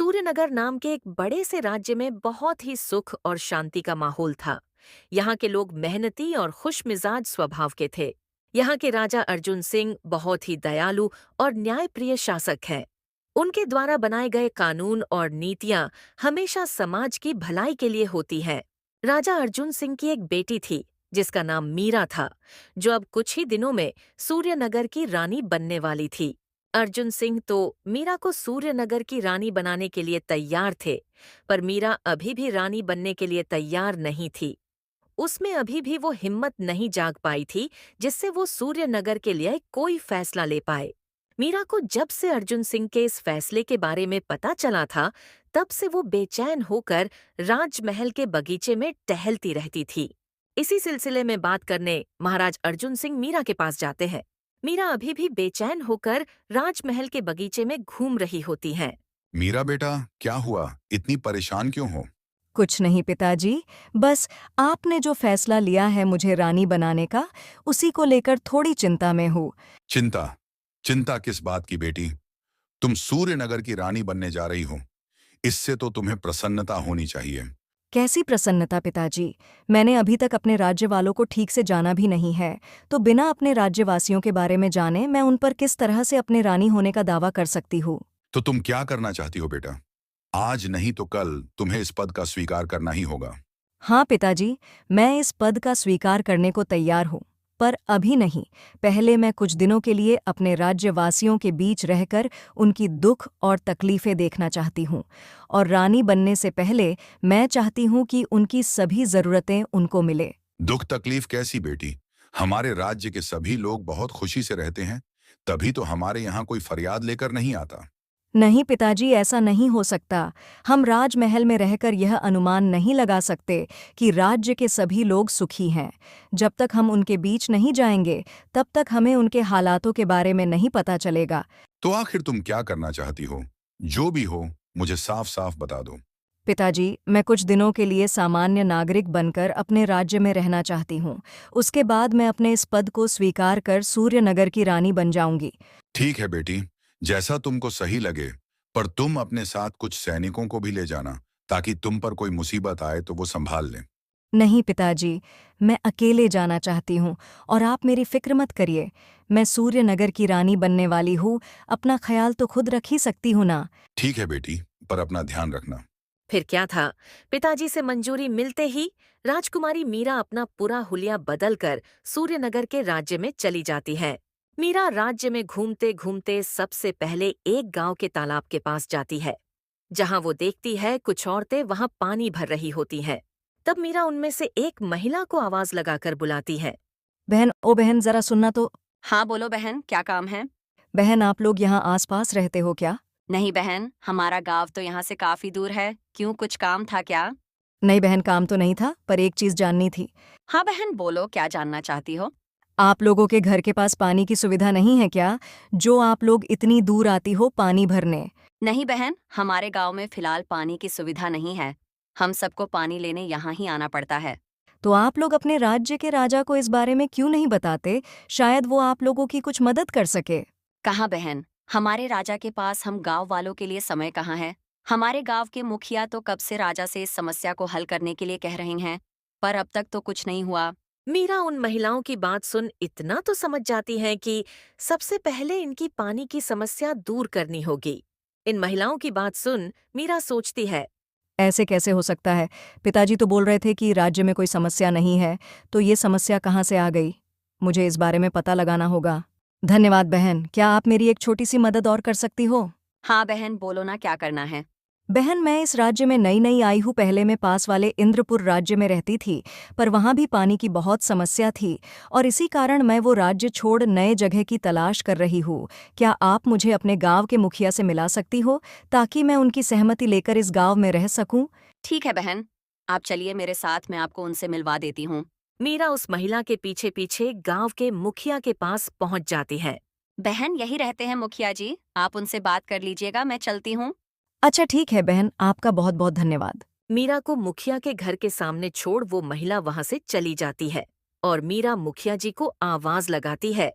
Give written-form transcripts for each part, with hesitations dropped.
सूर्यनगर नाम के एक बड़े से राज्य में बहुत ही सुख और शांति का माहौल था। यहाँ के लोग मेहनती और खुशमिजाज स्वभाव के थे। यहाँ के राजा अर्जुन सिंह बहुत ही दयालु और न्यायप्रिय शासक हैं। उनके द्वारा बनाए गए कानून और नीतियां हमेशा समाज की भलाई के लिए होती हैं। राजा अर्जुन सिंह की एक बेटी थी जिसका नाम मीरा था, जो अब कुछ ही दिनों में सूर्यनगर की रानी बनने वाली थी। अर्जुन सिंह तो मीरा को सूर्यनगर की रानी बनाने के लिए तैयार थे, पर मीरा अभी भी रानी बनने के लिए तैयार नहीं थी। उसमें अभी भी वो हिम्मत नहीं जाग पाई थी जिससे वो सूर्यनगर के लिए कोई फैसला ले पाए। मीरा को जब से अर्जुन सिंह के इस फैसले के बारे में पता चला था, तब से वो बेचैन होकर राजमहल के बगीचे में टहलती रहती थी। इसी सिलसिले में बात करने महाराज अर्जुन सिंह मीरा के पास जाते हैं। मीरा अभी भी बेचैन होकर राजमहल के बगीचे में घूम रही होती हैं। मीरा बेटा, क्या हुआ? इतनी परेशान क्यों हो? कुछ नहीं पिताजी, बस आपने जो फैसला लिया है मुझे रानी बनाने का, उसी को लेकर थोड़ी चिंता में हूँ। चिंता? चिंता किस बात की बेटी? तुम सूर्यनगर की रानी बनने जा रही हो। इससे तो तुम्हें प्रसन्नता होनी चाहिए। कैसी प्रसन्नता पिताजी? मैंने अभी तक अपने राज्य वालों को ठीक से जाना भी नहीं है, तो बिना अपने राज्यवासियों के बारे में जाने मैं उन पर किस तरह से अपने रानी होने का दावा कर सकती हूँ? तो तुम क्या करना चाहती हो बेटा? आज नहीं तो कल तुम्हें इस पद का स्वीकार करना ही होगा। हाँ पिताजी, मैं इस पद का स्वीकार करने को तैयार हूँ, पर अभी नहीं। पहले मैं कुछ दिनों के लिए अपने राज्यवासियों के बीच रहकर उनकी दुख और तकलीफें देखना चाहती हूँ, और रानी बनने से पहले मैं चाहती हूँ कि उनकी सभी ज़रूरतें उनको मिले। दुख तकलीफ कैसी बेटी? हमारे राज्य के सभी लोग बहुत खुशी से रहते हैं, तभी तो हमारे यहाँ कोई फरियाद लेकर नहीं आता। नहीं पिताजी, ऐसा नहीं हो सकता। हम राजमहल में रहकर यह अनुमान नहीं लगा सकते कि राज्य के सभी लोग सुखी हैं। जब तक हम उनके बीच नहीं जाएंगे, तब तक हमें उनके हालातों के बारे में नहीं पता चलेगा। तो आखिर तुम क्या करना चाहती हो? जो भी हो, मुझे साफ साफ बता दो। पिताजी, मैं कुछ दिनों के लिए सामान्य नागरिक बनकर अपने राज्य में रहना चाहती हूँ। उसके बाद मैं अपने इस पद को स्वीकार कर सूर्यनगर की रानी बन जाऊंगी। ठीक है बेटी, जैसा तुमको सही लगे, पर तुम अपने साथ कुछ सैनिकों को भी ले जाना, ताकि तुम पर कोई मुसीबत आए तो वो संभाल लें। नहीं पिताजी, मैं अकेले जाना चाहती हूँ, और आप मेरी फिक्र मत करिए। मैं सूर्यनगर की रानी बनने वाली हूँ, अपना ख्याल तो खुद रख ही सकती हूँ ना। ठीक है बेटी, पर अपना ध्यान रखना। फिर क्या था, पिताजी से मंजूरी मिलते ही राजकुमारी मीरा अपना पूरा हुलिया बदलकर सूर्यनगर के राज्य में चली जाती है। मीरा राज्य में घूमते घूमते सबसे पहले एक गांव के तालाब के पास जाती है, जहां वो देखती है कुछ औरतें वहां पानी भर रही होती हैं। तब मीरा उनमें से एक महिला को आवाज लगाकर बुलाती है। बहन, ओ बहन, जरा सुनना तो। हाँ बोलो बहन, क्या काम है? बहन, आप लोग यहाँ आसपास रहते हो क्या? नहीं बहन, हमारा गांव तो यहाँ से काफी दूर है। क्यों, कुछ काम था क्या? नहीं बहन, काम तो नहीं था, पर एक चीज जाननी थी। हाँ बहन बोलो, क्या जानना चाहती हो? आप लोगों के घर के पास पानी की सुविधा नहीं है क्या, जो आप लोग इतनी दूर आती हो पानी भरने? नहीं बहन, हमारे गांव में फिलहाल पानी की सुविधा नहीं है। हम सबको पानी लेने यहाँ ही आना पड़ता है। तो आप लोग अपने राज्य के राजा को इस बारे में क्यों नहीं बताते? शायद वो आप लोगों की कुछ मदद कर सके। कहाँ बहन, हमारे राजा के पास हम गांव वालों के लिए समय कहाँ है। हमारे गांव के मुखिया तो कब से राजा से इस समस्या को हल करने के लिए कह रहे हैं, पर अब तक तो कुछ नहीं हुआ। मीरा उन महिलाओं की बात सुन इतना तो समझ जाती है कि सबसे पहले इनकी पानी की समस्या दूर करनी होगी। इन महिलाओं की बात सुन मीरा सोचती है, ऐसे कैसे हो सकता है? पिताजी तो बोल रहे थे कि राज्य में कोई समस्या नहीं है, तो ये समस्या कहाँ से आ गई? मुझे इस बारे में पता लगाना होगा। धन्यवाद बहन, क्या आप मेरी एक छोटी सी मदद और कर सकती हो? हाँ बहन बोलो ना, क्या करना है? बहन, मैं इस राज्य में नई नई आई हूँ। पहले मैं पास वाले इंद्रपुर राज्य में रहती थी, पर वहाँ भी पानी की बहुत समस्या थी, और इसी कारण मैं वो राज्य छोड़ नए जगह की तलाश कर रही हूँ। क्या आप मुझे अपने गांव के मुखिया से मिला सकती हो, ताकि मैं उनकी सहमति लेकर इस गांव में रह सकूं? ठीक है बहन, आप चलिए मेरे साथ, मैं आपको उनसे मिलवा देती हूँ। मीरा उस महिला के पीछे पीछे गांव के मुखिया के पास पहुंच जाती है। बहन यही रहते हैं मुखिया जी, आप उनसे बात कर लीजिएगा, मैं चलती हूँ। अच्छा ठीक है बहन, आपका बहुत बहुत धन्यवाद। मीरा को मुखिया के घर के सामने छोड़ वो महिला वहां से चली जाती है, और मीरा मुखिया जी को आवाज लगाती है।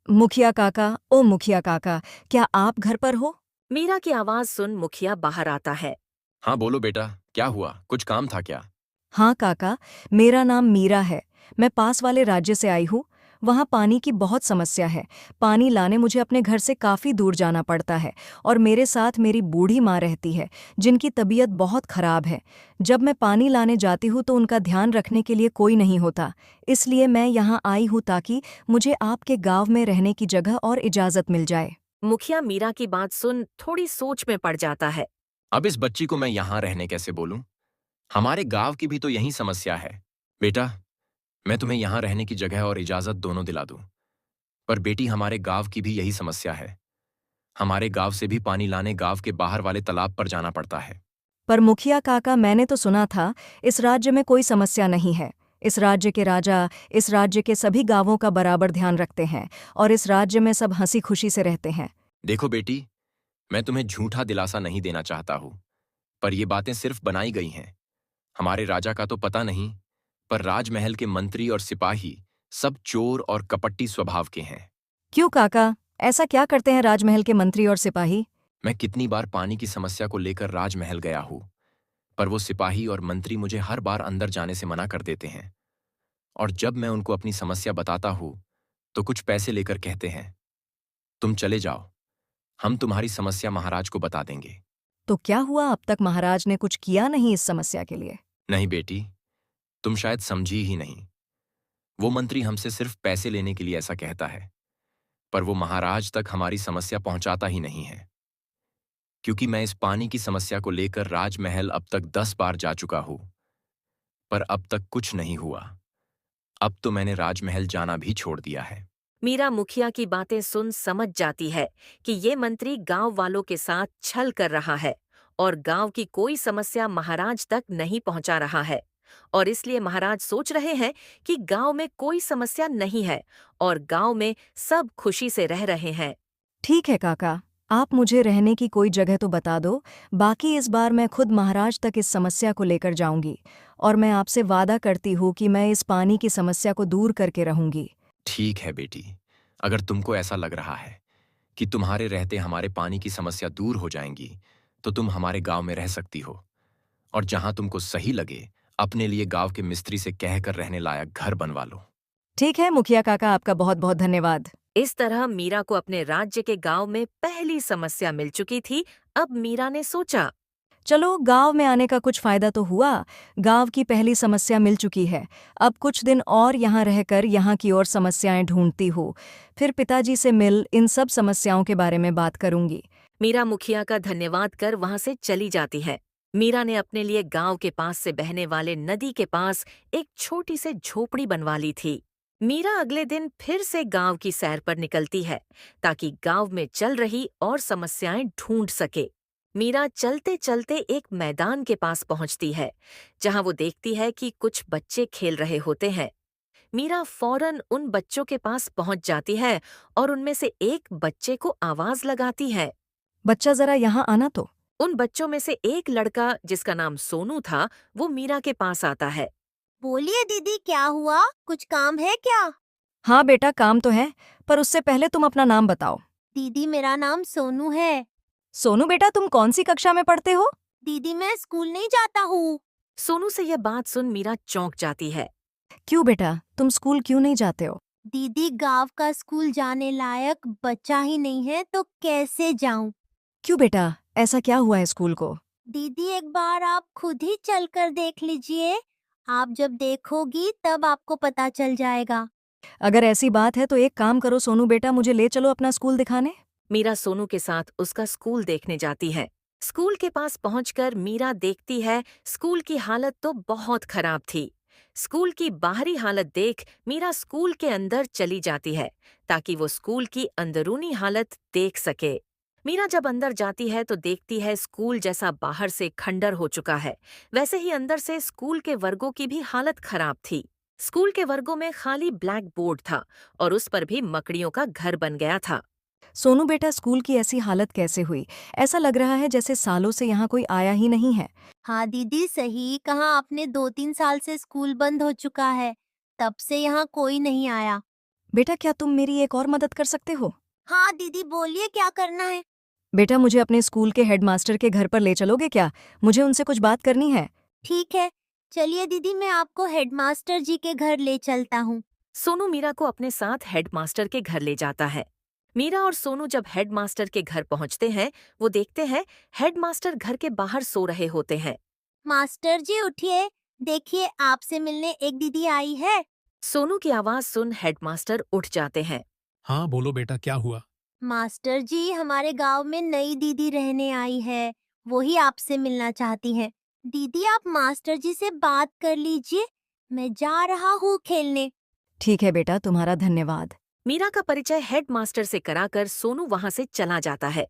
मुखिया काका, ओ मुखिया काका, क्या आप घर पर हो? मीरा की आवाज सुन मुखिया बाहर आता है। हाँ बोलो बेटा, क्या हुआ? कुछ काम था क्या? हाँ काका, मेरा नाम मीरा है। मैं पास वाले राज्य से आई हूँ। वहाँ पानी की बहुत समस्या है। पानी लाने मुझे अपने घर से काफ़ी दूर जाना पड़ता है और मेरे साथ मेरी बूढ़ी माँ रहती है, जिनकी तबीयत बहुत खराब है। जब मैं पानी लाने जाती हूँ तो उनका ध्यान रखने के लिए कोई नहीं होता। इसलिए मैं यहाँ आई हूँ ताकि मुझे आपके गाँव में रहने की जगह और इजाज़त मिल जाए। मुखिया मीरा की बात सुन थोड़ी सोच में पड़ जाता है। अब इस बच्ची को मैं यहाँ रहने कैसे बोलूं? हमारे गांव की भी तो यही समस्या है। बेटा, मैं तुम्हें यहाँ रहने की जगह और इजाजत दोनों दिला दूं। पर बेटी, हमारे गांव की भी यही समस्या है। हमारे गांव से भी पानी लाने गांव के बाहर वाले तालाब पर जाना पड़ता है। पर मुखिया काका, मैंने तो सुना था इस राज्य में कोई समस्या नहीं है। इस राज्य के राजा इस राज्य के सभी गांवों का बराबर ध्यान रखते हैं और इस राज्य में सब हंसी खुशी से रहते हैं। देखो बेटी, मैं तुम्हें झूठा दिलासा नहीं देना चाहता हूं, पर ये बातें सिर्फ बनाई गई हैं। हमारे राजा का तो पता नहीं, पर राजमहल के मंत्री और सिपाही सब चोर और कपटी स्वभाव के हैं। क्यों काका, ऐसा क्या करते हैं राजमहल के मंत्री और सिपाही? मैं कितनी बार पानी की समस्या को लेकर राजमहल गया हूं, पर वो सिपाही और मंत्री मुझे हर बार अंदर जाने से मना कर देते हैं। और जब मैं उनको अपनी समस्या बताता हूं, तो कुछ पैसे लेकर कहते हैं, तुम चले जाओ, हम तुम्हारी समस्या महाराज को बता देंगे। तो क्या हुआ, अब तक महाराज ने कुछ किया नहीं इस समस्या के लिए? नहीं बेटी, तुम शायद समझी ही नहीं। वो मंत्री हमसे सिर्फ पैसे लेने के लिए ऐसा कहता है, पर वो महाराज तक हमारी समस्या पहुंचाता ही नहीं है। क्योंकि मैं इस पानी की समस्या को लेकर राजमहल अब तक 10 बार जा चुका हूं, पर अब तक कुछ नहीं हुआ। अब तो मैंने राजमहल जाना भी छोड़ दिया है। मीरा मुखिया की बातें सुन समझ जाती है कि ये मंत्री गांव वालों के साथ छल कर रहा है और गांव की कोई समस्या महाराज तक नहीं पहुंचा रहा है, और इसलिए महाराज सोच रहे हैं कि गांव में कोई समस्या नहीं है और गांव में सब खुशी से रह रहे हैं। ठीक है काका, आप मुझे रहने की कोई जगह तो बता दो। बाकी इस बार मैं खुद महाराज तक इस समस्या को लेकर जाऊंगी और मैं आपसे वादा करती हूँ कि मैं इस पानी की समस्या को दूर करके रहूंगी। ठीक है बेटी, अगर तुमको ऐसा लग रहा है कि तुम्हारे रहते हमारे पानी की समस्या दूर हो जाएंगी, तो तुम हमारे गांव में रह सकती हो और जहां तुमको सही लगे अपने लिए गांव के मिस्त्री से कहकर रहने लायक घर बनवा लो। ठीक है मुखिया काका, आपका बहुत बहुत धन्यवाद। इस तरह मीरा को अपने राज्य के गांव में पहली समस्या मिल चुकी थी। अब मीरा ने सोचा, चलो, गांव में आने का कुछ फायदा तो हुआ। गांव की पहली समस्या मिल चुकी है। अब कुछ दिन और यहाँ रहकर यहाँ की और समस्याएं ढूंढती हूँ। फिर पिताजी से मिल इन सब समस्याओं के बारे में बात करूंगी। मीरा मुखिया का धन्यवाद कर वहां से चली जाती है। मीरा ने अपने लिए गांव के पास से बहने वाले नदी के पास एक छोटी सी झोपड़ी बनवा ली थी। मीरा अगले दिन फिर से गांव की सैर पर निकलती है ताकि गांव में चल रही और समस्याएं ढूंढ सके। मीरा चलते चलते एक मैदान के पास पहुंचती है, जहां वो देखती है कि कुछ बच्चे खेल रहे होते हैं। मीरा फौरन उन बच्चों के पास पहुंच जाती है और उनमें से एक बच्चे को आवाज लगाती है। बच्चा, जरा यहाँ आना तो। उन बच्चों में से एक लड़का, जिसका नाम सोनू था, वो मीरा के पास आता है। बोलिए दीदी, क्या हुआ? कुछ काम है क्या? हाँ बेटा, काम तो है, पर उससे पहले तुम अपना नाम बताओ। दीदी, मेरा नाम सोनू है। सोनू बेटा, तुम कौन सी कक्षा में पढ़ते हो? दीदी, मैं स्कूल नहीं जाता हूँ। सोनू से यह बात सुन मीरा चौंक जाती है। क्यों बेटा, तुम स्कूल क्यों नहीं जाते हो? दीदी, गांव का स्कूल जाने लायक बच्चा ही नहीं है तो कैसे जाऊं? क्यों बेटा, ऐसा क्या हुआ है स्कूल को? दीदी, एक बार आप खुद ही चलकर देख लीजिए। आप जब देखोगी तब आपको पता चल जाएगा। अगर ऐसी बात है तो एक काम करो सोनू बेटा, मुझे ले चलो अपना स्कूल दिखाने। मीरा सोनू के साथ उसका स्कूल देखने जाती है। स्कूल के पास पहुंचकर मीरा देखती है स्कूल की हालत तो बहुत खराब थी। स्कूल की बाहरी हालत देख मीरा स्कूल के अंदर चली जाती है ताकि वो स्कूल की अंदरूनी हालत देख सके। मीरा जब अंदर जाती है तो देखती है स्कूल जैसा बाहर से खंडर हो चुका है, वैसे ही अंदर से स्कूल के वर्गों की भी हालत खराब थी। स्कूल के वर्गों में खाली ब्लैक बोर्ड था और उस पर भी मकड़ियों का घर बन गया था। सोनू बेटा, स्कूल की ऐसी हालत कैसे हुई? ऐसा लग रहा है जैसे सालों से यहाँ कोई आया ही नहीं है। हाँ दीदी, सही कहा आपने। 2-3 साल से स्कूल बंद हो चुका है, तब से यहाँ कोई नहीं आया। बेटा, क्या तुम मेरी एक और मदद कर सकते हो? हाँ दीदी, बोलिए क्या करना है? बेटा, मुझे अपने स्कूल के हेडमास्टर के घर पर ले चलोगे क्या? मुझे उनसे कुछ बात करनी है। ठीक है, चलिए दीदी, मैं आपको हेडमास्टर जी के घर ले चलता हूँ। सोनू मीरा को अपने साथ हेडमास्टर के घर ले जाता है। मीरा और सोनू जब हेडमास्टर के घर पहुंचते हैं, वो देखते हैं हेडमास्टर घर के बाहर सो रहे होते हैं। मास्टर जी उठिए, देखिए आपसे मिलने एक दीदी आई है। सोनू की आवाज सुन हेडमास्टर उठ जाते हैं। हाँ बोलो बेटा, क्या हुआ? मास्टर जी, हमारे गांव में नई दीदी रहने आई है, वो ही आपसे मिलना चाहती हैं। दीदी, आप मास्टर जी से बात कर लीजिए, मैं जा रहा हूँ खेलने। ठीक है बेटा, तुम्हारा धन्यवाद। मीरा का परिचय हेडमास्टर से कराकर सोनू वहां से चला जाता है।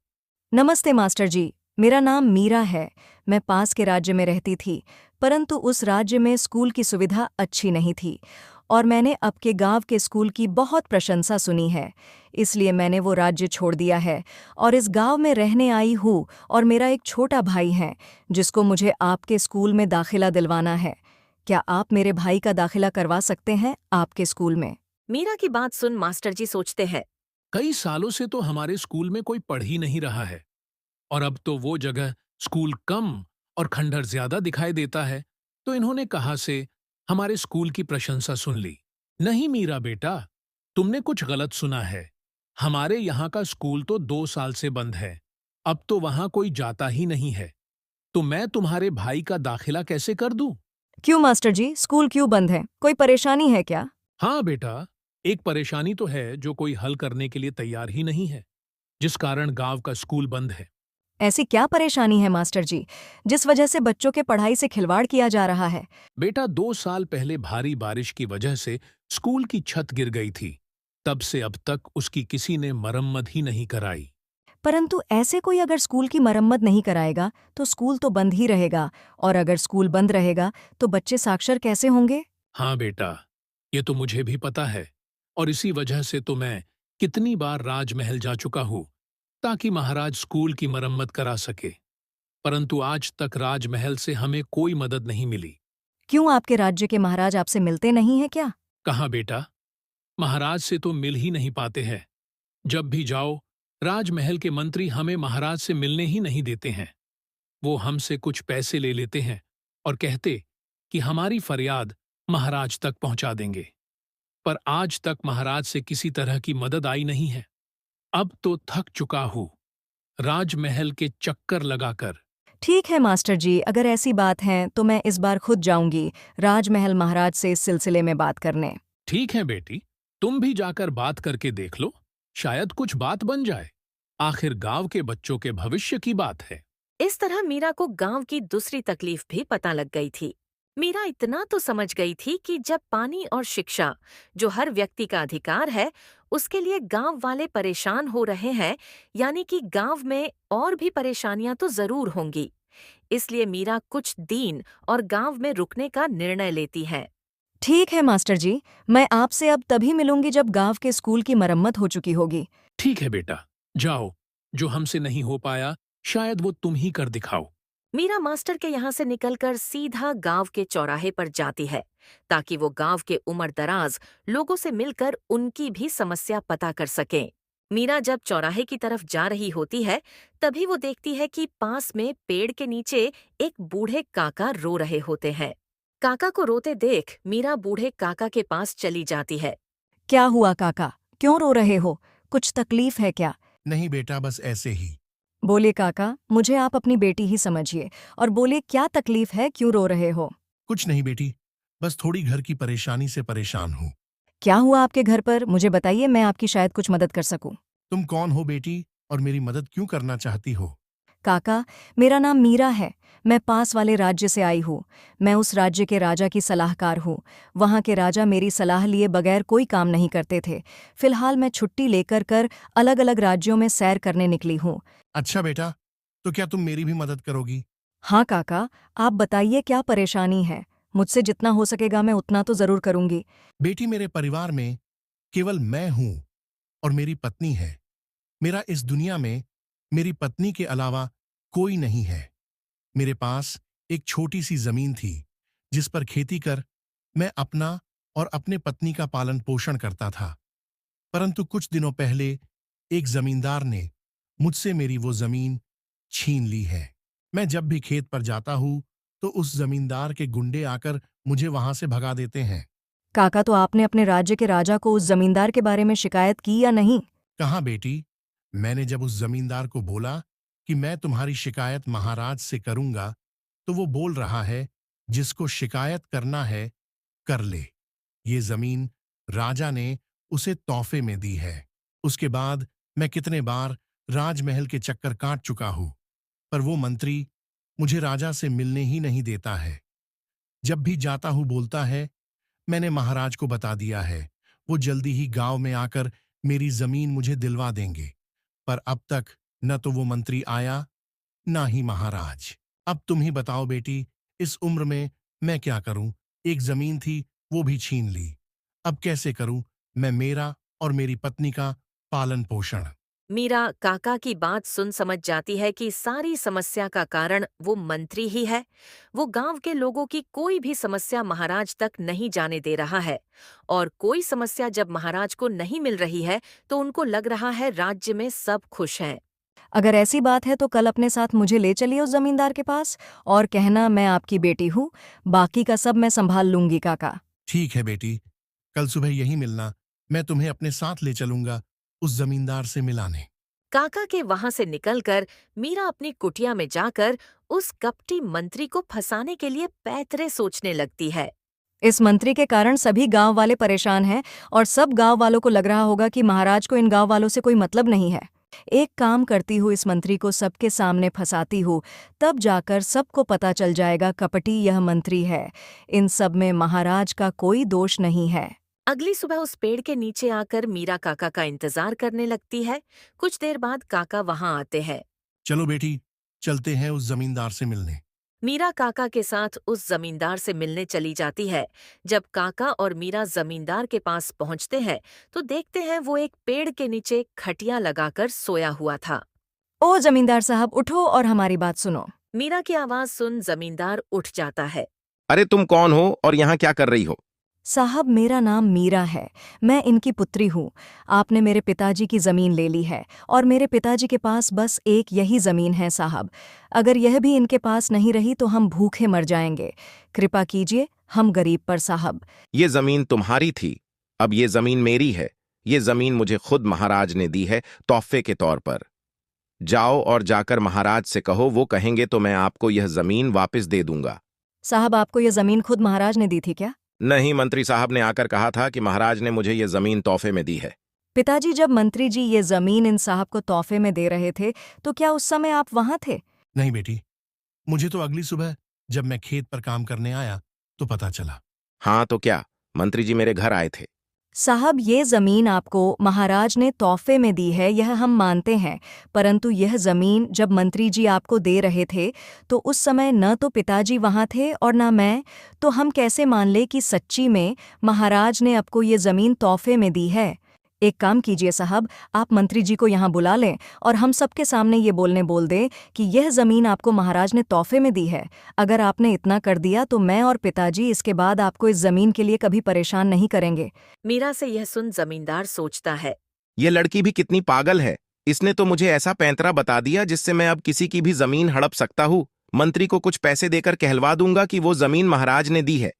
नमस्ते मास्टर जी, मेरा नाम मीरा है। मैं पास के राज्य में रहती थी, परंतु उस राज्य में स्कूल की सुविधा अच्छी नहीं थी और मैंने आपके गांव के स्कूल की बहुत प्रशंसा सुनी है। इसलिए मैंने वो राज्य छोड़ दिया है और इस गांव में रहने आई हूँ और मेरा एक छोटा भाई है जिसको मुझे आपके स्कूल में दाखिला दिलवाना है। क्या आप मेरे भाई का दाखिला करवा सकते हैं आपके स्कूल में? मीरा की बात सुन मास्टर जी सोचते हैं। कई सालों से तो हमारे स्कूल में कोई पढ़ ही नहीं रहा है और अब तो वो जगह स्कूल कम और खंडहर ज्यादा दिखाई देता है, तो इन्होंने कहाँ से हमारे स्कूल की प्रशंसा सुन ली। नहीं मीरा बेटा, तुमने कुछ गलत सुना है। हमारे यहाँ का स्कूल तो 2 साल से बंद है, अब तो वहाँ कोई जाता ही नहीं है, तो मैं तुम्हारे भाई का दाखिला कैसे कर दूं? क्यों मास्टर जी, स्कूल क्यों बंद है? कोई परेशानी है क्या? हाँ बेटा, एक परेशानी तो है जो कोई हल करने के लिए तैयार ही नहीं है, जिस कारण गांव का स्कूल बंद है। ऐसी क्या परेशानी है मास्टर जी, जिस वजह से बच्चों के पढ़ाई से खिलवाड़ किया जा रहा है? बेटा, 2 साल पहले भारी बारिश की वजह से स्कूल की छत गिर गई थी। तब से अब तक उसकी किसी ने मरम्मत ही नहीं कराई। परंतु ऐसे कोई अगर स्कूल की मरम्मत नहीं कराएगा तो स्कूल तो बंद ही रहेगा, और अगर स्कूल बंद रहेगा तो बच्चे साक्षर कैसे होंगे? हाँ बेटा, ये तो मुझे भी पता है और इसी वजह से तो मैं कितनी बार राजमहल जा चुका हूँ ताकि महाराज स्कूल की मरम्मत करा सके, परंतु आज तक राजमहल से हमें कोई मदद नहीं मिली। क्यों, आपके राज्य के महाराज आपसे मिलते नहीं हैं क्या? कहाँ बेटा, महाराज से तो मिल ही नहीं पाते हैं। जब भी जाओ, राजमहल के मंत्री हमें महाराज से मिलने ही नहीं देते हैं। वो हमसे कुछ पैसे ले लेते हैं और कहते कि हमारी फरियाद महाराज तक पहुंचा देंगे, पर आज तक महाराज से किसी तरह की मदद आई नहीं है। अब तो थक चुका हूं राजमहल के चक्कर लगाकर। ठीक है मास्टर जी, अगर ऐसी बात है तो मैं इस बार खुद जाऊंगी राजमहल महाराज से इस सिलसिले में बात करने। ठीक है बेटी, तुम भी जाकर बात करके देख लो, शायद कुछ बात बन जाए। आखिर गांव के बच्चों के भविष्य की बात है। इस तरह मीरा को गांव की दूसरी तकलीफ भी पता लग गई थी। मीरा इतना तो समझ गई थी कि जब पानी और शिक्षा, जो हर व्यक्ति का अधिकार है, उसके लिए गांव वाले परेशान हो रहे हैं, यानी कि गांव में और भी परेशानियां तो जरूर होंगी। इसलिए मीरा कुछ दिन और गांव में रुकने का निर्णय लेती है। ठीक है मास्टर जी, मैं आपसे अब तभी मिलूंगी जब गांव के स्कूल की मरम्मत हो चुकी होगी। ठीक है बेटा, जाओ, जो हमसे नहीं हो पाया शायद वो तुम ही कर दिखाओ। मीरा मास्टर के यहाँ से निकलकर सीधा गांव के चौराहे पर जाती है, ताकि वो गांव के उम्र-दराज लोगों से मिलकर उनकी भी समस्या पता कर सके। मीरा जब चौराहे की तरफ जा रही होती है, तभी वो देखती है कि पास में पेड़ के नीचे एक बूढ़े काका रो रहे होते हैं। काका को रोते देख मीरा बूढ़े काका के पास चली जाती है। क्या हुआ काका, क्यों रो रहे हो? कुछ तकलीफ है क्या? नहीं बेटा, बस ऐसे ही। बोले काका, मुझे आप अपनी बेटी ही समझिए और बोले क्या तकलीफ है, क्यों रो रहे हो? कुछ नहीं बेटी, बस थोड़ी घर की परेशानी से परेशान हूँ। क्या हुआ आपके घर पर, मुझे बताइए, मैं आपकी शायद कुछ मदद कर सकूं। तुम कौन हो बेटी और मेरी मदद क्यों करना चाहती हो? काका, मेरा नाम मीरा है। मैं पास वाले राज्य से आई हूँ। मैं उस राज्य के राजा की सलाहकार हूँ। वहाँ के राजा मेरी सलाह लिए बगैर कोई काम नहीं करते थे। फिलहाल मैं छुट्टी लेकर अलग अलग राज्यों में सैर करने निकली हूँ। अच्छा बेटा, तो क्या तुम मेरी भी मदद करोगी? हाँ काका, आप बताइए क्या परेशानी है। मुझसे जितना हो सकेगा मैं उतना तो जरूर करूंगी। बेटी, मेरे परिवार में केवल मैं हूँ और मेरी पत्नी है। मेरा इस दुनिया में मेरी पत्नी के अलावा कोई नहीं है। मेरे पास एक छोटी सी जमीन थी जिस पर खेती कर मैं अपना और अपने पत्नी का पालन पोषण करता था, परंतु कुछ दिनों पहले एक जमींदार ने मुझसे मेरी वो जमीन छीन ली है। मैं जब भी खेत पर जाता हूँ तो उस जमींदार के गुंडे आकर मुझे वहां से भगा देते हैं। काका, तो आपने अपने राज्य के राजा को उस जमींदार के बारे में शिकायत की या नहीं? कहाँ बेटी, मैंने जब उस जमींदार को बोला कि मैं तुम्हारी शिकायत महाराज से करूंगा तो वो बोल रहा है जिसको शिकायत करना है कर ले। ये जमीन राजा ने उसे तोहफे में दी है। उसके बाद मैं कितने बार राजमहल के चक्कर काट चुका हूं, पर वो मंत्री मुझे राजा से मिलने ही नहीं देता है। जब भी जाता हूं बोलता है मैंने महाराज को बता दिया है, वो जल्दी ही गांव में आकर मेरी जमीन मुझे दिलवा देंगे। पर अब तक न तो वो मंत्री आया ना ही महाराज। अब तुम ही बताओ बेटी, इस उम्र में मैं क्या करूं? एक जमीन थी वो भी छीन ली। अब कैसे करूं मैं मेरा और मेरी पत्नी का पालन पोषण? मीरा काका की बात सुन समझ जाती है कि सारी समस्या का कारण वो मंत्री ही है। वो गांव के लोगों की कोई भी समस्या महाराज तक नहीं जाने दे रहा है, और कोई समस्या जब महाराज को नहीं मिल रही है तो उनको लग रहा है राज्य में सब खुश हैं। अगर ऐसी बात है तो कल अपने साथ मुझे ले चलिए उस जमींदार के पास और कहना मैं आपकी बेटी हूँ, बाकी का सब मैं संभाल लूंगी काका। ठीक है बेटी, कल सुबह यहीं मिलना, मैं तुम्हें अपने साथ ले चलूंगा उस जमींदार से मिलाने। काका के वहां से निकलकर मीरा अपनी कुटिया में जाकर उस कपटी मंत्री को फंसाने के लिए पैतरे सोचने लगती है। इस मंत्री के कारण सभी गांव वाले परेशान हैं और सब गांव वालों को लग रहा होगा कि महाराज को इन गांव वालों से कोई मतलब नहीं है। एक काम करती हूँ, इस मंत्री को सबके सामने फंसाती हूँ, तब जाकर सबको पता चल जाएगा कपटी यह मंत्री है। इन सब में महाराज का कोई दोष नहीं है। अगली सुबह उस पेड़ के नीचे आकर मीरा काका का इंतजार करने लगती है। कुछ देर बाद काका वहां आते हैं। चलो बेटी, चलते हैं उस जमींदार से मिलने। मीरा काका के साथ उस जमींदार से मिलने चली जाती है। जब काका और मीरा जमींदार के पास पहुंचते हैं तो देखते हैं वो एक पेड़ के नीचे खटिया लगाकर सोया हुआ था। ओ जमींदार साहब, उठो और हमारी बात सुनो। मीरा की आवाज सुन जमींदार उठ जाता है। अरे तुम कौन हो और यहाँ क्या कर रही हो? साहब, मेरा नाम मीरा है, मैं इनकी पुत्री हूँ। आपने मेरे पिताजी की ज़मीन ले ली है और मेरे पिताजी के पास बस एक यही ज़मीन है साहब। अगर यह भी इनके पास नहीं रही तो हम भूखे मर जाएंगे। कृपा कीजिए, हम गरीब पर साहब। ये जमीन तुम्हारी थी, अब ये जमीन मेरी है। ये जमीन मुझे खुद महाराज ने दी है तोहफे के तौर पर। जाओ और जाकर महाराज से कहो, वो कहेंगे तो मैं आपको यह जमीन वापस दे दूंगा। साहब, आपको यह ज़मीन खुद महाराज ने दी थी क्या? नहीं, मंत्री साहब ने आकर कहा था कि महाराज ने मुझे ये जमीन तोहफे में दी है। पिताजी, जब मंत्री जी ये ज़मीन इन साहब को तोहफे में दे रहे थे तो क्या उस समय आप वहाँ थे? नहीं बेटी, मुझे तो अगली सुबह जब मैं खेत पर काम करने आया तो पता चला। हाँ तो क्या, मंत्री जी मेरे घर आए थे। साहब, ये ज़मीन आपको महाराज ने तोहफे में दी है, यह हम मानते हैं, परंतु यह ज़मीन जब मंत्री जी आपको दे रहे थे तो उस समय न तो पिताजी वहाँ थे और न मैं, तो हम कैसे मान ले कि सच्ची में महाराज ने आपको ये ज़मीन तोहफे में दी है? एक काम कीजिए साहब, आप मंत्री जी को यहाँ बुला लें और हम सबके सामने ये बोल दें कि यह ज़मीन आपको महाराज ने तोहफे में दी है। अगर आपने इतना कर दिया तो मैं और पिताजी इसके बाद आपको इस ज़मीन के लिए कभी परेशान नहीं करेंगे। मीरा से यह सुन जमींदार सोचता है, ये लड़की भी कितनी पागल है। इसने तो मुझे ऐसा पैंतरा बता दिया जिससे मैं अब किसी की भी जमीन हड़प सकता हूँ। मंत्री को कुछ पैसे देकर कहलवा दूंगा कि वो जमीन महाराज ने दी है।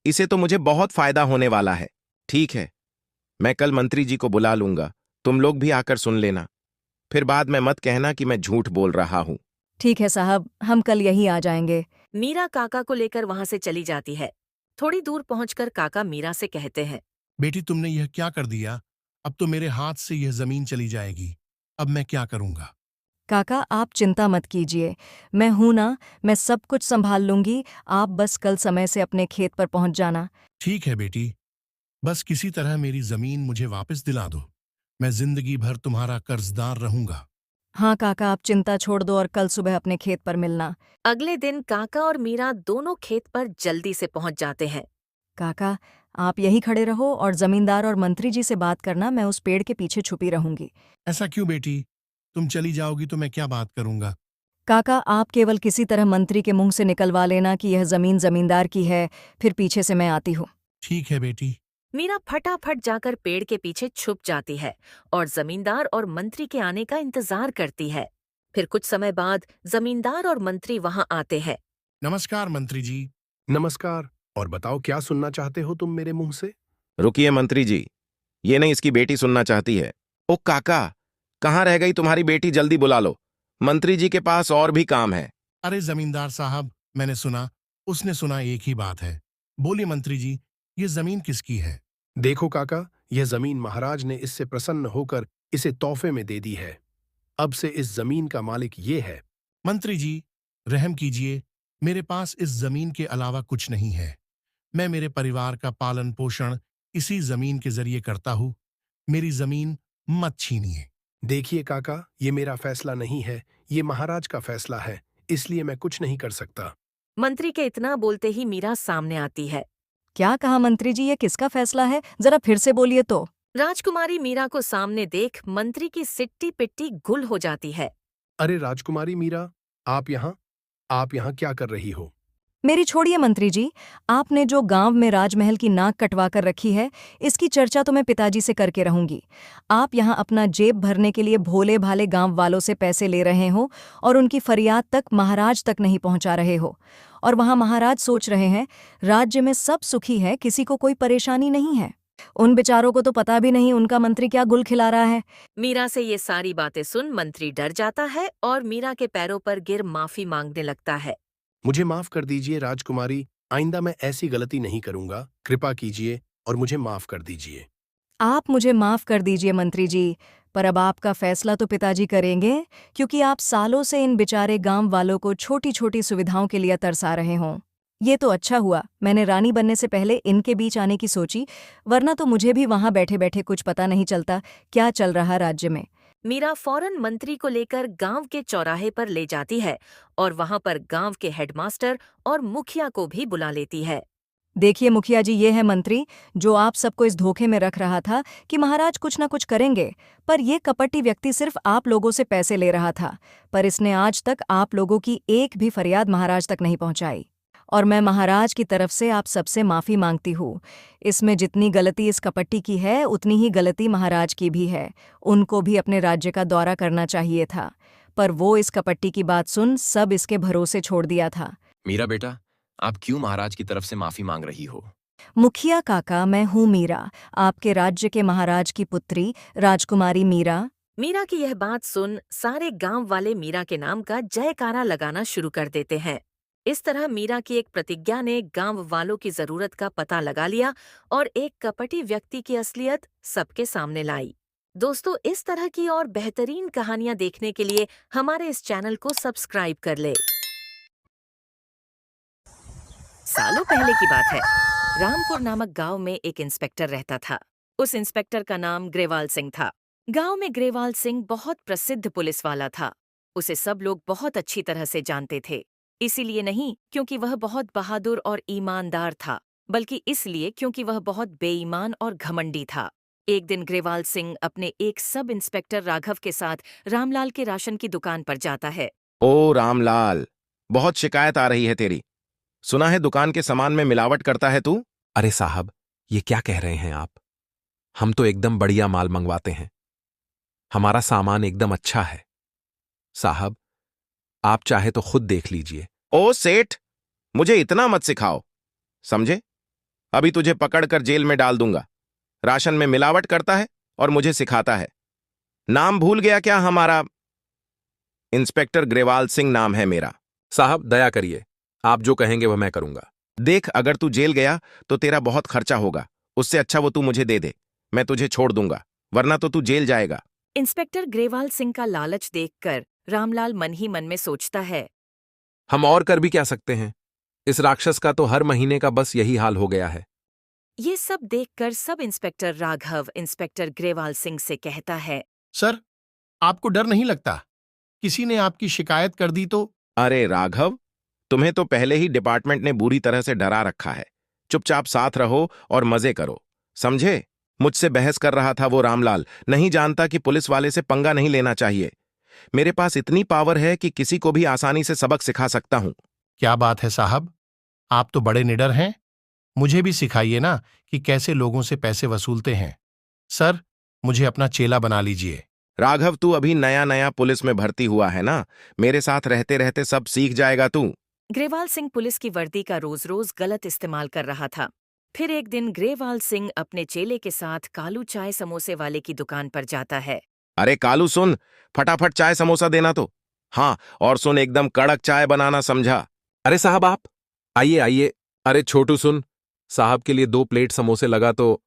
इसे तो मुझे बहुत फायदा होने वाला है। ठीक है, मैं कल मंत्री जी को बुला लूंगा, तुम लोग भी आकर सुन लेना, फिर बाद में मत कहना कि मैं झूठ बोल रहा हूं। ठीक है साहब, हम कल यही आ जाएंगे। मीरा काका को लेकर वहां से चली जाती है। थोड़ी दूर पहुंचकर काका मीरा से कहते हैं, बेटी, तुमने यह क्या कर दिया? अब तो मेरे हाथ से यह जमीन चली जाएगी। अब मैं क्या करूंगा? काका, आप चिंता मत कीजिए, मैं हूं ना, मैं सब कुछ संभाल लूंगी। आप बस कल समय से अपने खेत पर पहुंच जाना। ठीक है बेटी, बस किसी तरह मेरी जमीन मुझे वापस दिला दो। मैं जिंदगी भर तुम्हारा कर्जदार रहूंगा। हाँ काका, आप चिंता छोड़ दो और कल सुबह अपने खेत पर मिलना। अगले दिन काका और मीरा दोनों खेत पर जल्दी से पहुंच जाते हैं। काका, आप यहीं खड़े रहो और जमींदार और मंत्री जी से बात करना, मैं उस पेड़ के पीछे छुपी रहूंगी। ऐसा क्यों बेटी? तुम चली जाओगी तो मैं क्या बात करूंगा? काका, आप केवल किसी तरह मंत्री के मुंह से निकलवा लेना कि यह जमीन जमींदार की है, फिर पीछे से मैं आती हूँ। ठीक है बेटी। मीरा फटाफट जाकर पेड़ के पीछे छुप जाती है और जमींदार और मंत्री के आने का इंतजार करती है। फिर कुछ समय बाद जमींदार और मंत्री वहां आते हैं। नमस्कार मंत्री जी। नमस्कार। और बताओ क्या सुनना चाहते हो तुम मेरे मुंह से? रुकिए मंत्री जी, ये नहीं इसकी बेटी सुनना चाहती है। ओ काका, कहाँ रह गई तुम्हारी बेटी? जल्दी बुला लो, मंत्री जी के पास और भी काम है। अरे जमींदार साहब, मैंने सुना, उसने सुना, एक ही बात है। बोलिए मंत्री जी, ये जमीन किसकी है? देखो काका, यह जमीन महाराज ने इससे प्रसन्न होकर इसे तोहफे में दे दी है। अब से इस जमीन का मालिक ये है। मंत्री जी, रहम कीजिए, मेरे पास इस जमीन के अलावा कुछ नहीं है। मैं मेरे परिवार का पालन पोषण इसी जमीन के जरिए करता हूँ। मेरी जमीन मत छीनिए। देखिए काका, ये मेरा फैसला नहीं है, ये महाराज का फैसला है, इसलिए मैं कुछ नहीं कर सकता। मंत्री के इतना बोलते ही मीरा सामने आती है। क्या कहा मंत्री जी, ये किसका फैसला है? जरा फिर से बोलिए तो। राजकुमारी मीरा को सामने देख मंत्री की सिट्टी पिट्टी गुल हो जाती है। अरे राजकुमारी मीरा, आप यहाँ क्या कर रही हो? मेरी छोड़िए मंत्री जी, आपने जो गांव में राजमहल की नाक कटवा कर रखी है, इसकी चर्चा तो मैं पिताजी से करके रहूंगी। आप यहाँ अपना जेब भरने के लिए भोले भाले गांव वालों से पैसे ले रहे हो और उनकी फरियाद तक महाराज तक नहीं पहुंचा रहे हो। और वहां महाराज सोच रहे हैं राज्य में सब सुखी है, किसी को कोई परेशानी नहीं है। उन बेचारों को तो पता भी नहीं उनका मंत्री क्या गुल खिला रहा है। मीरा से ये सारी बातें सुन मंत्री डर जाता है और मीरा के पैरों पर गिर माफी मांगने लगता है। मुझे माफ कर दीजिए राजकुमारी, आइंदा मैं ऐसी गलती नहीं करूंगा। कृपा कीजिए और मुझे माफ कर दीजिए। आप मुझे माफ कर दीजिए मंत्री जी, पर अब आपका फैसला तो पिताजी करेंगे, क्योंकि आप सालों से इन बेचारे गांव वालों को छोटी छोटी सुविधाओं के लिए तरसा रहे हों। ये तो अच्छा हुआ मैंने रानी बनने से पहले इनके बीच आने की सोची, वरना तो मुझे भी वहां बैठे बैठे कुछ पता नहीं चलता क्या चल रहा राज्य में। मीरा फौरन मंत्री को लेकर गांव के चौराहे पर ले जाती है और वहां पर गांव के हेडमास्टर और मुखिया को भी बुला लेती है। देखिए मुखिया जी, ये है मंत्री जो आप सबको इस धोखे में रख रहा था कि महाराज कुछ न कुछ करेंगे, पर ये कपटी व्यक्ति सिर्फ आप लोगों से पैसे ले रहा था, पर इसने आज तक आप लोगों की एक भी फरियाद महाराज तक नहीं पहुंचाई। और मैं महाराज की तरफ से आप सबसे माफी मांगती हूँ। इसमें जितनी गलती इस कपट्टी की है उतनी ही गलती महाराज की भी है। उनको भी अपने राज्य का दौरा करना चाहिए था, पर वो इस कपट्टी की बात सुन सब इसके भरोसे छोड़ दिया था। मीरा बेटा, आप क्यों महाराज की तरफ से माफी मांग रही हो? मुखिया काका, मैं हूँ मीरा, आपके राज्य के महाराज की पुत्री राजकुमारी मीरा। मीरा की यह बात सुन सारे गांव वाले मीरा के नाम का जयकारा लगाना शुरू कर देते हैं। इस तरह मीरा की एक प्रतिज्ञा ने गांव वालों की जरूरत का पता लगा लिया और एक कपटी व्यक्ति की असलियत सबके सामने लाई। दोस्तों, इस तरह की और बेहतरीन कहानियां देखने के लिए हमारे इस चैनल को सब्सक्राइब कर ले। सालों पहले की बात है। रामपुर नामक गांव में एक इंस्पेक्टर रहता था। उस इंस्पेक्टर का नाम ग्रेवाल सिंह था। गांव में ग्रेवाल सिंह बहुत प्रसिद्ध पुलिस वाला था। उसे सब लोग बहुत अच्छी तरह से जानते थे। इसीलिए नहीं क्योंकि वह बहुत बहादुर और ईमानदार था, बल्कि इसलिए क्योंकि वह बहुत बेईमान और घमंडी था। एक दिन ग्रेवाल सिंह अपने एक सब इंस्पेक्टर राघव के साथ रामलाल के राशन की दुकान पर जाता है। ओ रामलाल, बहुत शिकायत आ रही है तेरी। सुना है दुकान के सामान में मिलावट करता है तू। अरे साहब, ये क्या कह रहे हैं आप? हम तो एकदम बढ़िया माल मंगवाते हैं, हमारा सामान एकदम अच्छा है। साहब, आप चाहे तो खुद देख लीजिए। ओ सेठ, मुझे इतना मत सिखाओ, समझे? अभी तुझे पकड़कर जेल में डाल दूंगा। राशन में मिलावट करता है और मुझे सिखाता है। नाम भूल गया क्या हमारा? इंस्पेक्टर ग्रेवाल सिंह नाम है मेरा। साहब दया करिए, आप जो कहेंगे वह मैं करूंगा। देख, अगर तू जेल गया तो तेरा बहुत खर्चा होगा। उससे अच्छा वो तू मुझे दे दे, मैं तुझे छोड़ दूंगा, वरना तो तू जेल जाएगा। इंस्पेक्टर ग्रेवाल सिंह का लालच देखकर रामलाल मन ही मन में सोचता है, हम और कर भी क्या सकते हैं? इस राक्षस का तो हर महीने का बस यही हाल हो गया है। ये सब देखकर sub inspector Raghav inspector Grewal Singh से कहता है, सर, आपको डर नहीं लगता? किसी ने आपकी शिकायत कर दी तो? अरे राघव, तुम्हें तो पहले ही डिपार्टमेंट ने बुरी तरह से डरा रखा है। चुपचाप साथ रहो और मजे करो, समझे? मुझसे बहस कर रहा था वो रामलाल। नहीं जानता कि पुलिस वाले से पंगा नहीं लेना चाहिए। मेरे पास इतनी पावर है कि किसी को भी आसानी से सबक सिखा सकता हूं। क्या बात है साहब, आप तो बड़े निडर हैं। मुझे भी सिखाइए ना कि कैसे लोगों से पैसे वसूलते हैं। सर, मुझे अपना चेला बना लीजिए। राघव, तू अभी नया नया पुलिस में भर्ती हुआ है ना, मेरे साथ रहते रहते सब सीख जाएगा तू। ग्रेवाल सिंह पुलिस की वर्दी का रोज रोज गलत इस्तेमाल कर रहा था। फिर एक दिन ग्रेवाल सिंह अपने चेले के साथ कालू चाय समोसे वाले की दुकान पर जाता है। अरे कालू सुन, फटाफट चाय समोसा देना तो। हाँ, और सुन, एकदम कड़क चाय बनाना, समझा? अरे साहब आप आइए आइए। अरे छोटू सुन, साहब के लिए 2 प्लेट समोसे लगा तो,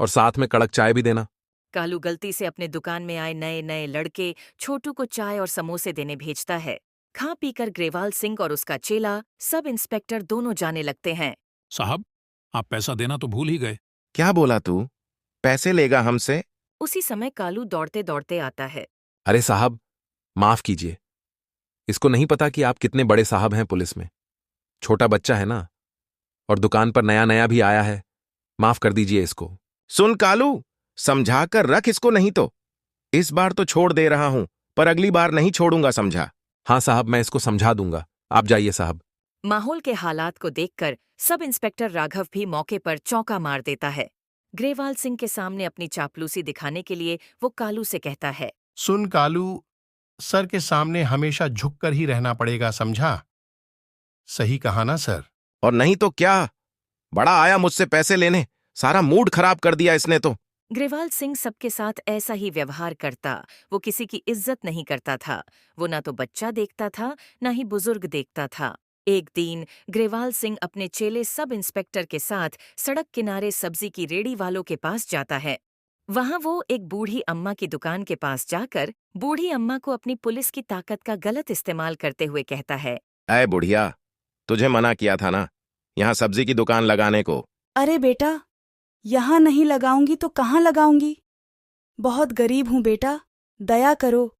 और साथ में कड़क चाय भी देना। कालू गलती से अपने दुकान में आए नए नए लड़के छोटू को चाय और समोसे देने भेजता है। खा पीकर ग्रेवाल सिंह और उसका चेला सब इंस्पेक्टर दोनों जाने लगते हैं। साहब, आप पैसा देना तो भूल ही गए। क्या बोला तू? पैसे लेगा हमसे? उसी समय कालू दौड़ते दौड़ते आता है। अरे साहब, माफ कीजिए, इसको नहीं पता कि आप कितने बड़े साहब हैं पुलिस में। छोटा बच्चा है ना, और दुकान पर नया नया भी आया है, माफ कर दीजिए इसको। सुन कालू, समझा कर रख इसको, नहीं तो इस बार तो छोड़ दे रहा हूं, पर अगली बार नहीं छोड़ूंगा, समझा? हाँ साहब, मैं इसको समझा दूंगा, आप जाइए साहब। माहौल के हालात को देखकर सब इंस्पेक्टर राघव भी मौके पर चौंका मार देता है। ग्रेवाल सिंह के सामने अपनी चापलूसी दिखाने के लिए वो कालू से कहता है। सुन कालू, सर के सामने हमेशा झुककर ही रहना पड़ेगा, समझा? सही कहा ना सर? और नहीं तो क्या, बड़ा आया मुझसे पैसे लेने, सारा मूड खराब कर दिया इसने तो। ग्रेवाल सिंह सबके साथ ऐसा ही व्यवहार करता। वो किसी की इज्जत नहीं करता था। वो ना तो बच्चा देखता था, ना ही बुजुर्ग देखता था। एक दिन ग्रेवाल सिंह अपने चेले सब इंस्पेक्टर के साथ सड़क किनारे सब्जी की रेड़ी वालों के पास जाता है। वहां वो एक बूढ़ी अम्मा की दुकान के पास जाकर बूढ़ी अम्मा को अपनी पुलिस की ताकत का गलत इस्तेमाल करते हुए कहता है। अय बुढ़िया, तुझे मना किया था ना यहाँ सब्जी की दुकान लगाने को। अरे बेटा, यहाँ नहीं लगाऊंगी तो कहाँ लगाऊंगी? बहुत गरीब हूँ बेटा, दया करो,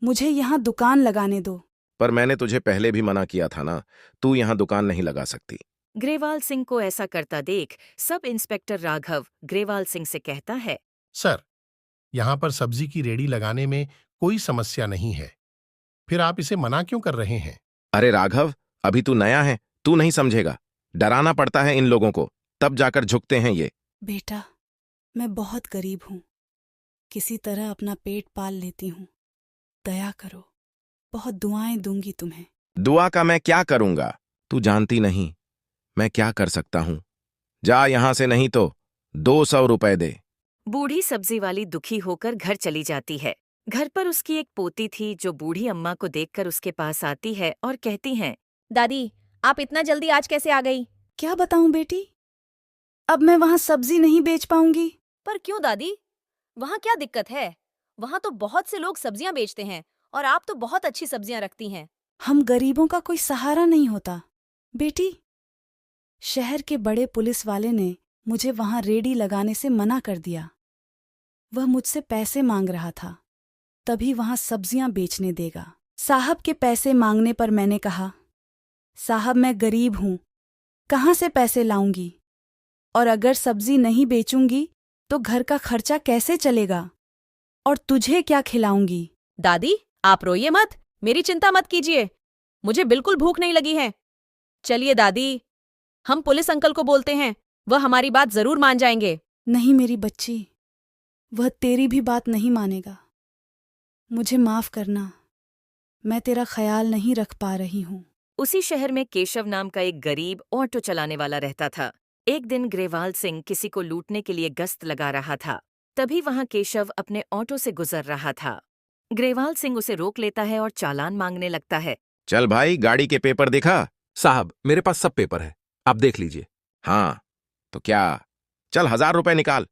मुझे यहाँ दुकान लगाने दो। पर मैंने तुझे पहले भी मना किया था ना, तू यहाँ दुकान नहीं लगा सकती। ग्रेवाल सिंह को ऐसा करता देख सब इंस्पेक्टर राघव ग्रेवाल सिंह से कहता है। सर, यहां पर सब्जी की रेड़ी लगाने में कोई समस्या नहीं है, फिर आप इसे मना क्यों कर रहे हैं? अरे राघव, अभी तू नया है, तू नहीं समझेगा। डराना पड़ता है इन लोगों को, तब जाकर झुकते हैं ये। बेटा, मैं बहुत गरीब हूँ, किसी तरह अपना पेट पाल लेती हूँ, दया करो, बहुत दुआएं दूंगी तुम्हें। दुआ का मैं क्या करूंगा, तू जानती नहीं मैं क्या कर सकता हूं। जा यहां से, नहीं तो 200 रुपए दे। बूढ़ी सब्जी वाली दुखी होकर घर चली जाती है। घर पर उसकी एक पोती थी जो बूढ़ी अम्मा को देखकर उसके पास आती है और कहती है। दादी, आप इतना जल्दी आज कैसे आ गई? क्या बताऊं बेटी, अब मैं वहां सब्जी नहीं बेच पाऊंगी। पर क्यों दादी, वहाँ क्या दिक्कत है? वहाँ तो बहुत से लोग सब्जियां बेचते हैं और आप तो बहुत अच्छी सब्जियां रखती हैं। हम गरीबों का कोई सहारा नहीं होता बेटी। शहर के बड़े पुलिस वाले ने मुझे वहां रेडी लगाने से मना कर दिया। वह मुझसे पैसे मांग रहा था, तभी वहां सब्जियां बेचने देगा। साहब के पैसे मांगने पर मैंने कहा, साहब मैं गरीब हूं, कहाँ से पैसे लाऊंगी, और अगर सब्जी नहीं बेचूंगी तो घर का खर्चा कैसे चलेगा, और तुझे क्या खिलाऊंगी? दादी, आप रोइए मत, मेरी चिंता मत कीजिए, मुझे बिल्कुल भूख नहीं लगी है। चलिए दादी, हम पुलिस अंकल को बोलते हैं, वह हमारी बात जरूर मान जाएंगे। नहीं मेरी बच्ची, वह तेरी भी बात नहीं मानेगा। मुझे माफ करना, मैं तेरा ख्याल नहीं रख पा रही हूँ। उसी शहर में केशव नाम का एक गरीब ऑटो चलाने वाला रहता था। एक दिन ग्रेवाल सिंह किसी को लूटने के लिए गश्त लगा रहा था। तभी वहां केशव अपने ऑटो से गुजर रहा था। ग्रेवाल सिंह उसे रोक लेता है और चालान मांगने लगता है। चल भाई, गाड़ी के पेपर दिखा। साहब, मेरे पास सब पेपर है, आप देख लीजिए। हाँ तो क्या, चल 1000 रुपए निकाल,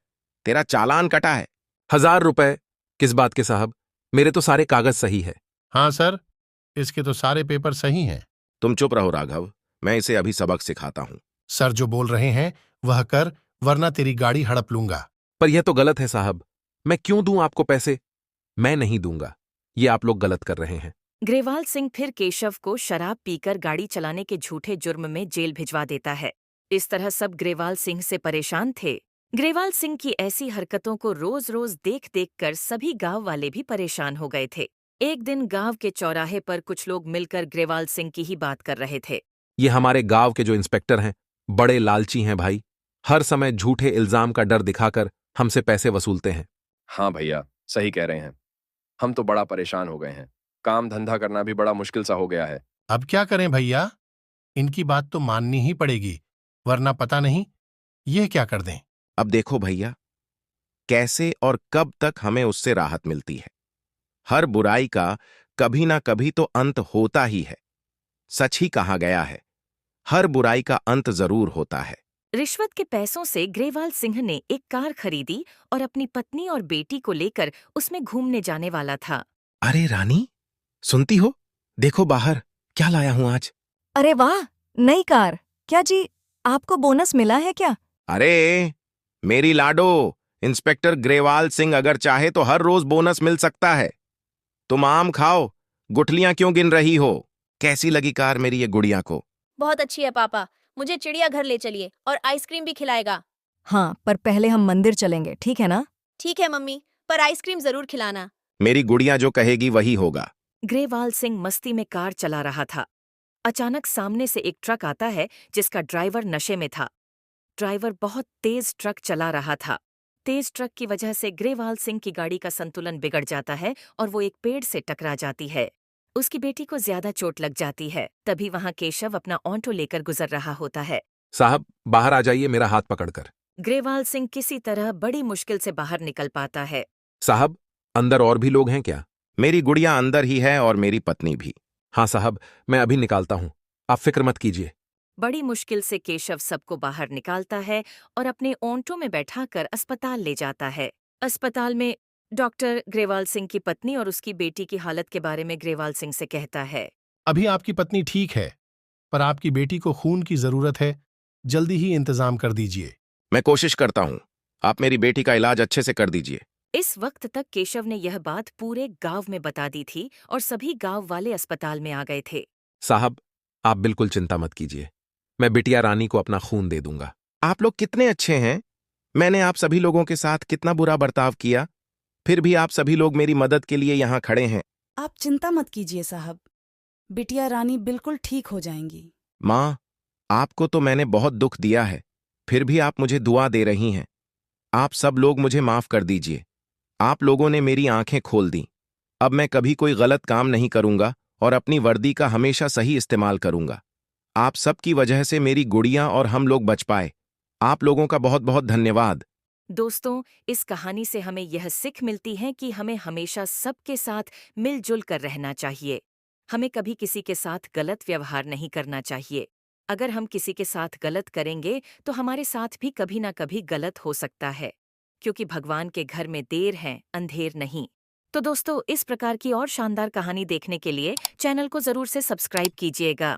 तेरा चालान कटा है। 1000 रुपए? किस बात के साहब, मेरे तो सारे कागज सही है। हाँ सर, इसके तो सारे पेपर सही हैं। तुम चुप रहो राघव, मैं इसे अभी सबक सिखाता हूं। सर जो बोल रहे हैं वह कर, वरना तेरी गाड़ी हड़प लूंगा। पर यह तो गलत है साहब, मैं क्यों दूं आपको पैसे? मैं नहीं दूंगा, ये आप लोग गलत कर रहे हैं। ग्रेवाल सिंह फिर केशव को शराब पीकर गाड़ी चलाने के झूठे जुर्म में जेल भिजवा देता है। इस तरह सब ग्रेवाल सिंह से परेशान थे। ग्रेवाल सिंह की ऐसी हरकतों को रोज रोज देख देख कर सभी गांव वाले भी परेशान हो गए थे। एक दिन गांव के चौराहे पर कुछ लोग मिलकर ग्रेवाल सिंह की ही बात कर रहे थे। ये हमारे गांव के जो इंस्पेक्टर हैं, बड़े लालची हैं भाई, हर समय झूठे इल्जाम का डर दिखाकर हमसे पैसे वसूलते हैं। हाँ भैया, सही कह रहे हैं। हम तो बड़ा परेशान हो गए हैं। काम धंधा करना भी बड़ा मुश्किल सा हो गया है। अब क्या करें भैया, इनकी बात तो माननी ही पड़ेगी, वरना पता नहीं ये क्या कर दें। अब देखो भैया, कैसे और कब तक हमें उससे राहत मिलती है। हर बुराई का कभी ना कभी तो अंत होता ही है। सच ही कहा गया है, हर बुराई का अंत जरूर होता है। रिश्वत के पैसों से ग्रेवाल सिंह ने एक कार खरीदी और अपनी पत्नी और बेटी को लेकर उसमें घूमने जाने वाला था। अरे रानी, सुनती हो? देखो बाहर क्या लाया हूं आज। अरे वाह, नई कार। क्या जी, आपको बोनस मिला है क्या? अरे मेरी लाडो, इंस्पेक्टर ग्रेवाल सिंह अगर चाहे तो हर रोज बोनस मिल सकता है। तुम आम खाओ, गुठलियां क्यों गिन रही हो? कैसी लगी कार मेरी ये गुड़िया को? बहुत अच्छी है पापा, मुझे चिड़ियाघर ले चलिए और आइसक्रीम भी खिलाएगा। हाँ, पर पहले हम मंदिर चलेंगे, ठीक है ना? ठीक है मम्मी, पर आइसक्रीम जरूर खिलाना। मेरी गुड़िया जो कहेगी वही होगा। ग्रेवाल सिंह मस्ती में कार चला रहा था। अचानक सामने से एक ट्रक आता है जिसका ड्राइवर नशे में था। ड्राइवर बहुत तेज ट्रक चला रहा था। तेज ट्रक की वजह से ग्रेवाल सिंह की गाड़ी का संतुलन बिगड़ जाता है और वो एक पेड़ से टकरा जाती है। उसकी बेटी को ज्यादा चोट लग जाती है। तभी वहां केशव अपना ऑटो लेकर गुजर रहा होता है। साहब, बाहर आ जाइए मेरा हाथ पकड़कर। ग्रेवाल सिंह किसी तरह बड़ी मुश्किल से बाहर निकल पाता है। साहब, अंदर और भी लोग हैं क्या? मेरी गुड़िया अंदर ही है और मेरी पत्नी भी। हाँ साहब, मैं अभी निकालता हूं, आप फिक्र मत कीजिए। बड़ी मुश्किल से केशव सबको बाहर निकालता है और अपने ऑटो में बैठाकर अस्पताल ले जाता है। अस्पताल में डॉक्टर ग्रेवाल सिंह की पत्नी और उसकी बेटी की हालत के बारे में ग्रेवाल सिंह से कहता है। अभी आपकी पत्नी ठीक है, पर आपकी बेटी को खून की जरूरत है, जल्दी ही इंतजाम कर दीजिए। मैं कोशिश करता हूं, आप मेरी बेटी का इलाज अच्छे से कर दीजिए। इस वक्त तक केशव ने यह बात पूरे गांव में बता दी थी और सभी गांव वाले अस्पताल में आ गए थे। साहब, आप बिल्कुल चिंता मत कीजिए, मैं बिटिया रानी को अपना खून दे दूंगा। आप लोग कितने अच्छे हैं। मैंने आप सभी लोगों के साथ कितना बुरा बर्ताव किया, फिर भी आप सभी लोग मेरी मदद के लिए यहाँ खड़े हैं। आप चिंता मत कीजिए साहब, बिटिया रानी बिल्कुल ठीक हो जाएंगी। माँ, आपको तो मैंने बहुत दुख दिया है, फिर भी आप मुझे दुआ दे रही हैं। आप सब लोग मुझे माफ कर दीजिए। आप लोगों ने मेरी आंखें खोल दी। अब मैं कभी कोई गलत काम नहीं करूंगा और अपनी वर्दी का हमेशा सही इस्तेमाल करूंगा। आप सब की वजह से मेरी गुड़िया और हम लोग बच पाए। आप लोगों का बहुत बहुत धन्यवाद। दोस्तों, इस कहानी से हमें यह सीख मिलती है कि हमें हमेशा सबके साथ मिलजुल कर रहना चाहिए। हमें कभी किसी के साथ गलत व्यवहार नहीं करना चाहिए। अगर हम किसी के साथ गलत करेंगे तो हमारे साथ भी कभी ना कभी गलत हो सकता है, क्योंकि भगवान के घर में देर है, अंधेर नहीं। तो दोस्तों, इस प्रकार की और शानदार कहानी देखने के लिए चैनल को जरूर से सब्सक्राइब कीजिएगा।